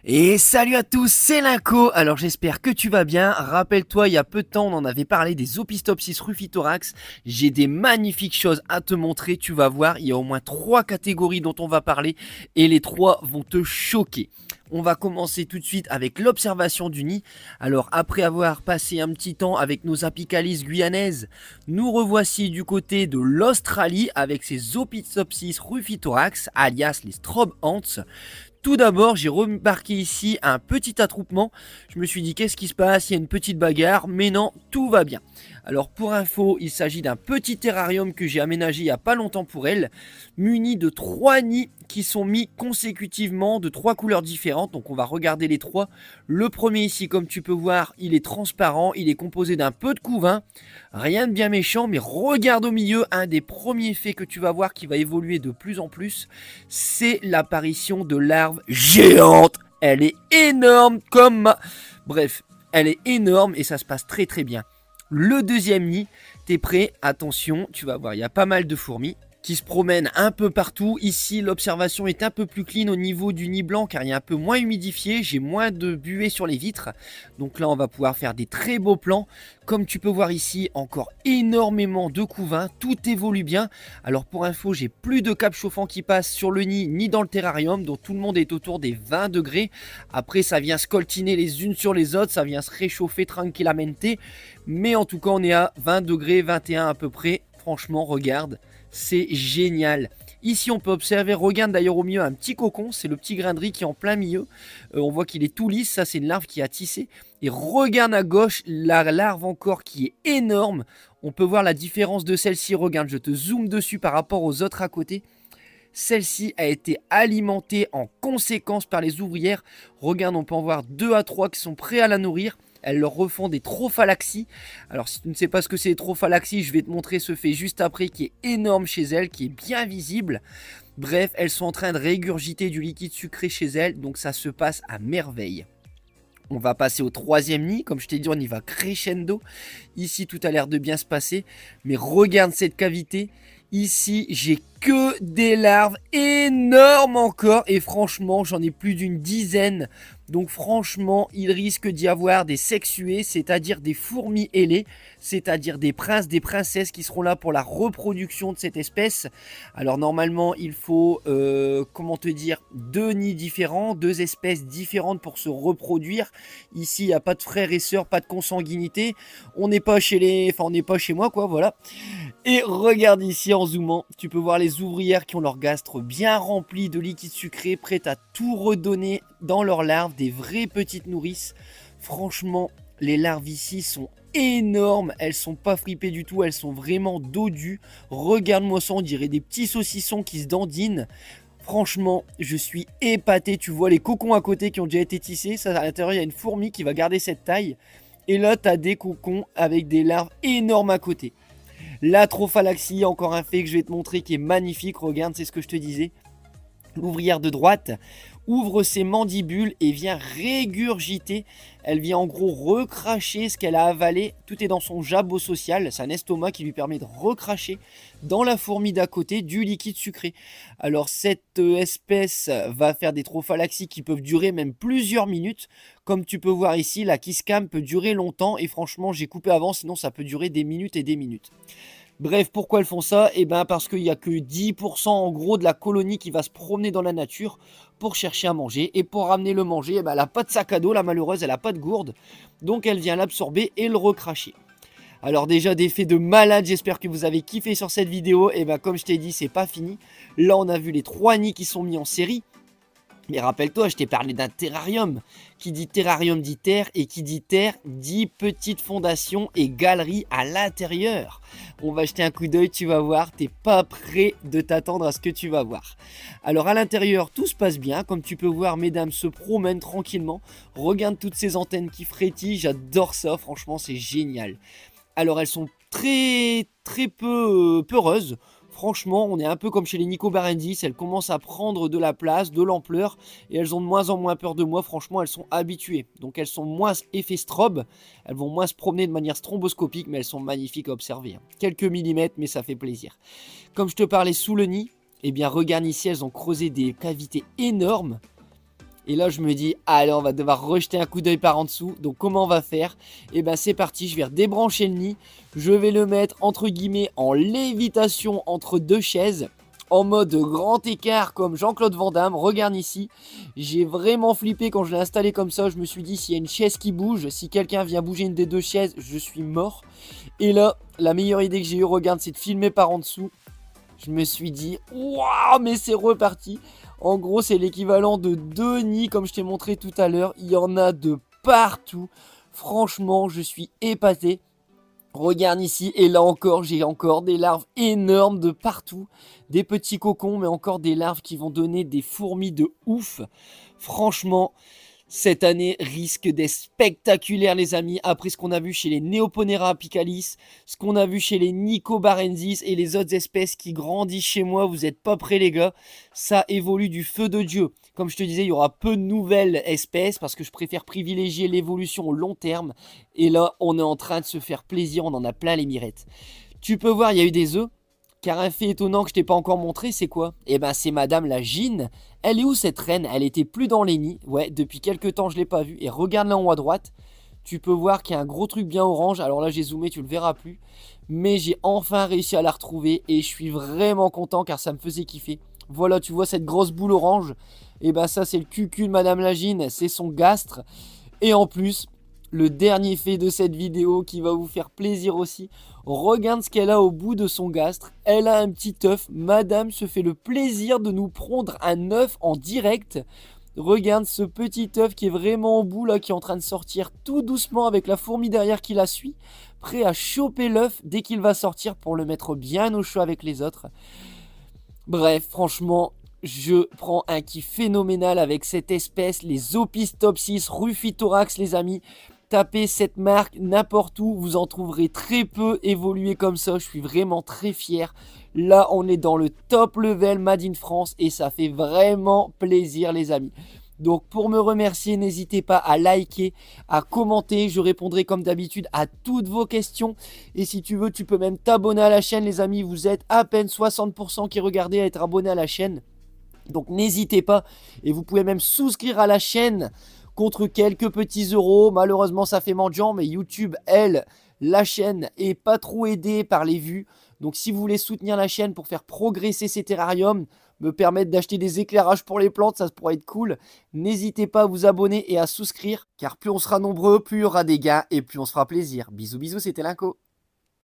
Et salut à tous, c'est Linko. Alors j'espère que tu vas bien. Rappelle-toi, il y a peu de temps, on en avait parlé des Opistopsis rufithorax. J'ai des magnifiques choses à te montrer, tu vas voir. Il y a au moins 3 catégories dont on va parler et les 3 vont te choquer. On va commencer tout de suite avec l'observation du nid. Alors après avoir passé un petit temps avec nos apicalises guyanaises, nous revoici du côté de l'Australie avec ses Opistopsis rufithorax, alias les strobe ants. Tout d'abord, j'ai remarqué ici un petit attroupement. Je me suis dit, qu'est-ce qui se passe? Il y a une petite bagarre, mais non, tout va bien. Alors pour info, il s'agit d'un petit terrarium que j'ai aménagé il n'y a pas longtemps pour elle, muni de 3 nids qui sont mis consécutivement de 3 couleurs différentes. Donc on va regarder les 3. Le premier ici, comme tu peux voir, il est transparent, il est composé d'un peu de couvain. Rien de bien méchant, mais regarde au milieu, un des premiers faits que tu vas voir qui va évoluer de plus en plus, c'est l'apparition de larves géantes. Elle est énorme comme ma... Bref, elle est énorme et ça se passe très très bien. Le deuxième nid, t'es prêt? Attention, tu vas voir, il y a pas mal de fourmis qui se promènent un peu partout. Ici, l'observation est un peu plus clean au niveau du nid blanc car il est un peu moins humidifié. J'ai moins de buée sur les vitres. Donc là, on va pouvoir faire des très beaux plans. Comme tu peux voir ici, encore énormément de couvains. Tout évolue bien. Alors pour info, j'ai plus de cap chauffant qui passe sur le nid ni dans le terrarium. Donc tout le monde est autour des 20 degrés. Après, ça vient se coltiner les unes sur les autres. Ça vient se réchauffer tranquillamente. Mais en tout cas, on est à 20 degrés, 21 à peu près. Franchement, regarde. C'est génial. Ici, on peut observer, regarde d'ailleurs au milieu un petit cocon, c'est le petit grain de riz qui est en plein milieu. On voit qu'il est tout lisse, ça c'est une larve qui a tissé. Et regarde à gauche, la larve encore qui est énorme. On peut voir la différence de celle-ci, regarde, je te zoome dessus par rapport aux autres à côté. Celle-ci a été alimentée en conséquence par les ouvrières. Regarde, on peut en voir 2 à 3 qui sont prêts à la nourrir. Elles leur refont des trophalaxies. Alors si tu ne sais pas ce que c'est les trophalaxies, je vais te montrer ce fait juste après qui est énorme chez elles, qui est bien visible. Bref, elles sont en train de régurgiter du liquide sucré chez elles, donc ça se passe à merveille. On va passer au troisième nid, comme je t'ai dit, on y va crescendo. Ici, tout a l'air de bien se passer, mais regarde cette cavité. Ici, j'ai que des larves énormes encore, et franchement, j'en ai plus d'une dizaine. Donc franchement, il risque d'y avoir des sexuées, c'est-à-dire des fourmis ailées, c'est-à-dire des princes, des princesses qui seront là pour la reproduction de cette espèce. Alors normalement, il faut, comment te dire, 2 nids différents, 2 espèces différentes pour se reproduire. Ici, il n'y a pas de frères et sœurs, pas de consanguinité. On n'est pas chez les... Enfin, on n'est pas chez moi, quoi, voilà. Et regarde ici en zoomant, tu peux voir les ouvrières qui ont leur gastre bien rempli de liquide sucré, prêtes à tout redonner dans leurs larves, des vraies petites nourrices. Franchement, les larves ici sont énormes, elles sont pas fripées du tout, elles sont vraiment dodues. Regarde-moi ça, on dirait des petits saucissons qui se dandinent. Franchement, je suis épaté. Tu vois les cocons à côté qui ont déjà été tissés. Ça, à l'intérieur, il y a une fourmi qui va garder cette taille. Et là, tu as des cocons avec des larves énormes à côté. La trophalaxie, encore un fait que je vais te montrer qui est magnifique. Regarde, c'est ce que je te disais. L'ouvrière de droite ouvre ses mandibules et vient régurgiter. Elle vient en gros recracher ce qu'elle a avalé. Tout est dans son jabot social. C'est un estomac qui lui permet de recracher dans la fourmi d'à côté du liquide sucré. Alors cette espèce va faire des trophalaxies qui peuvent durer même plusieurs minutes. Comme tu peux voir ici, la kiss cam peut durer longtemps. Et franchement, j'ai coupé avant, sinon ça peut durer des minutes et des minutes. Bref, pourquoi elles font ça? Eh bien parce qu'il n'y a que 10% en gros de la colonie qui va se promener dans la nature pour chercher à manger. Et pour ramener le manger, eh ben, elle n'a pas de sac à dos, la malheureuse, elle n'a pas de gourde. Donc elle vient l'absorber et le recracher. Alors déjà des faits de malade, j'espère que vous avez kiffé sur cette vidéo. Et bien comme je t'ai dit, c'est pas fini. Là on a vu les 3 nids qui sont mis en série. Mais rappelle-toi, je t'ai parlé d'un terrarium. Qui dit terrarium dit terre, et qui dit terre dit petite fondation et galerie à l'intérieur. On va jeter un coup d'œil, tu vas voir, t'es pas prêt de t'attendre à ce que tu vas voir. Alors à l'intérieur, tout se passe bien. Comme tu peux voir, mesdames se promènent tranquillement. Regarde toutes ces antennes qui frétillent, j'adore ça, franchement c'est génial. Alors elles sont très peu peureuses. Franchement, on est un peu comme chez les Nicobarandis, elles commencent à prendre de la place, de l'ampleur, et elles ont de moins en moins peur de moi. Franchement, elles sont habituées. Donc elles sont moins effet strobe, elles vont moins se promener de manière stromboscopique, mais elles sont magnifiques à observer. Quelques millimètres, mais ça fait plaisir. Comme je te parlais sous le nid, eh bien regarde ici, elles ont creusé des cavités énormes. Et là je me dis, allez on va devoir rejeter un coup d'œil par en dessous. Donc comment on va faire? Et ben c'est parti, je vais redébrancher le nid. Je vais le mettre entre guillemets en lévitation entre deux chaises, en mode grand écart comme Jean-Claude Van Damme. Regarde ici, j'ai vraiment flippé quand je l'ai installé comme ça. Je me suis dit, s'il y a une chaise qui bouge, si quelqu'un vient bouger une des deux chaises, je suis mort. Et là, la meilleure idée que j'ai eue, regarde, c'est de filmer par en dessous. Je me suis dit, waouh, mais c'est reparti. En gros, c'est l'équivalent de 2 nids comme je t'ai montré tout à l'heure. Il y en a de partout. Franchement, je suis épaté. Regarde ici, et là encore, j'ai encore des larves énormes de partout. Des petits cocons, mais encore des larves qui vont donner des fourmis de ouf. Franchement, cette année risque d'être spectaculaire les amis, après ce qu'on a vu chez les Neoponera apicalis, ce qu'on a vu chez les Nicobarensis et les autres espèces qui grandissent chez moi. Vous n'êtes pas prêts les gars, ça évolue du feu de Dieu. Comme je te disais, il y aura peu de nouvelles espèces parce que je préfère privilégier l'évolution au long terme. Et là, on est en train de se faire plaisir, on en a plein les mirettes. Tu peux voir, il y a eu des œufs. Car un fait étonnant que je t'ai pas encore montré, c'est quoi? Eh ben c'est Madame la Gine. Elle est où cette reine? Elle était plus dans les nids. Ouais, depuis quelques temps je l'ai pas vue. Et regarde là en haut à droite. Tu peux voir qu'il y a un gros truc bien orange. Alors là j'ai zoomé, tu le verras plus. Mais j'ai enfin réussi à la retrouver. Et je suis vraiment content car ça me faisait kiffer. Voilà, tu vois cette grosse boule orange? Eh ben ça c'est le cucu de Madame la Gine. C'est son gastre. Et en plus, le dernier fait de cette vidéo qui va vous faire plaisir aussi. Regarde ce qu'elle a au bout de son gastre. Elle a un petit œuf. Madame se fait le plaisir de nous prendre un œuf en direct. Regarde ce petit œuf qui est vraiment au bout là, qui est en train de sortir tout doucement avec la fourmi derrière qui la suit. Prêt à choper l'œuf dès qu'il va sortir pour le mettre bien au chaud avec les autres. Bref, franchement, je prends un kiff phénoménal avec cette espèce, les Opistopsis rufithorax les amis. Tapez cette marque n'importe où, vous en trouverez très peu évolué comme ça. Je suis vraiment très fier. Là, on est dans le top level Made in France et ça fait vraiment plaisir les amis. Donc pour me remercier, n'hésitez pas à liker, à commenter. Je répondrai comme d'habitude à toutes vos questions. Et si tu veux, tu peux même t'abonner à la chaîne les amis. Vous êtes à peine 60% qui regardez à être abonné à la chaîne. Donc n'hésitez pas. Et vous pouvez même souscrire à la chaîne contre quelques petits euros. Malheureusement ça fait mendiant, mais YouTube, elle, la chaîne est pas trop aidée par les vues. Donc si vous voulez soutenir la chaîne pour faire progresser ces terrariums, me permettre d'acheter des éclairages pour les plantes, ça pourrait être cool. N'hésitez pas à vous abonner et à souscrire, car plus on sera nombreux, plus il y aura des gains et plus on se fera plaisir. Bisous bisous, c'était Linko.